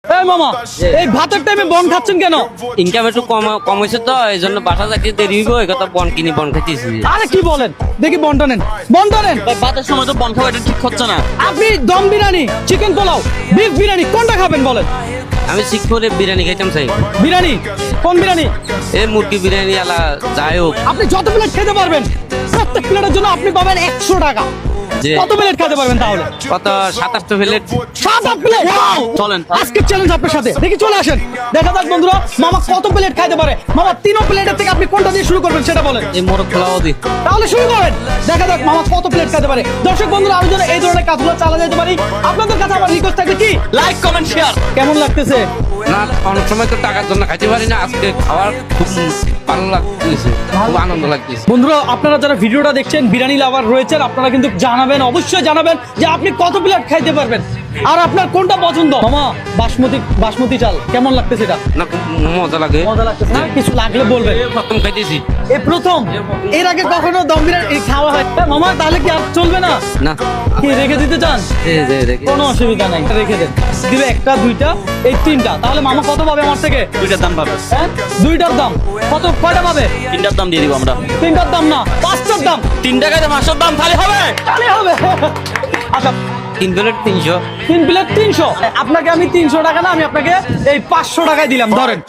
এই মামা, এই ভাতের টাইমে বন খাচ্ছেন কেন? ইনকাম একটু কম হয়েছে তো এই জন্য বাসা যাকে দেরি হইব এই কথা বন কিনি বন খাইতেছি। আরে কি বলেন, দেখি বনটা নেন, বনটা নেন। ভাতের সময় তো বন খাওয়া এটা ঠিক হচ্ছে না। আপনি দম বিরিয়ানি, চিকেন পোলাও, বিফ বিরিয়ানি কোনটা খাবেন বলেন? আমি শিখরে বিরিয়ানি খাইতাম চাই। বিরিয়ানি কোন বিরিয়ানি? এই মুরগি বিরিয়ানি আলা যাই হোক। আপনি যত প্লেট খেতে পারবেন প্রত্যেক প্লেটের জন্য আপনি পাবেন 100 টাকা। যে কত প্লেট খেতে পারবেন তাহলে? কত 27 প্লেট 7-8 প্লেট। চলেন। আজকে চ্যালেঞ্জ আপনার সাথে, দেখি চলে আসেন, দেখা যাক বন্ধুরা মামা কত প্লেট খাইতে পারে। মামা 3 প্লেটের থেকে আপনি কোনটা দিয়ে শুরু করবেন সেটা বলেন। এই মোরগ পোলাও দি তাহলে শুরু করেন, দেখা যাক মামা কত প্লেট খেতে পারে। দর্শক বন্ধুরা, আমি যেন এই ধরনের কাজগুলো চালা যেতে পারি, আপনাদের কাছে আমার রিকোয়েস্ট থাকবে কি লাইক কমেন্ট শেয়ার। কেমন লাগতেছে? না অনেক সময় তো টাকার জন্য খাইতে পারি না, আজকে খাওয়ার খুব ভালো লাগতেছে, খুব আনন্দ লাগতেছে। বন্ধুরা, আপনারা যারা ভিডিওটা দেখছেন বিরিয়ানি লাভার রয়েছেন, আপনারা কিন্তু জানাবেন, অবশ্যই জানাবেন যে আপনি কত প্লেট খাইতে পারবেন আর আপনার কোনটা পছন্দ। মামা বাসমতি চাল কেমন লাগতেছে? এটা না খুব মজা লাগে। মজা লাগতেছে না? কিছু লাগলে বলবেন। প্রথম খাইতেছি। এই প্রথম, এর আগে কখনো দম বিরিয়ানি খাওয়া হয় মামা? তাহলে কি আর চলবে না? না কি রেখে দিতে চান? কোনো অসুবিধা নাই, রেখে দেন। দিবে 1টা 2টা এই 3টা, তাহলে মামা কত পাবে আমার থেকে? 2টার দাম পাবে। হ্যাঁ, 2টার দাম কত? কয়টা পাবে? 3টার দাম দিয়ে দিব আমরা। 3টার দাম না, 5টার দাম। 3 টাকায় তো 500 দাম তাহলে হবে। তাহলে হবে। আচ্ছা, 3 প্লেট 300। 3 প্লেট 300। আপনাকে আমি 300 টাকা না, আমি আপনাকে এই 500 টাকায় দিলাম, ধরেন।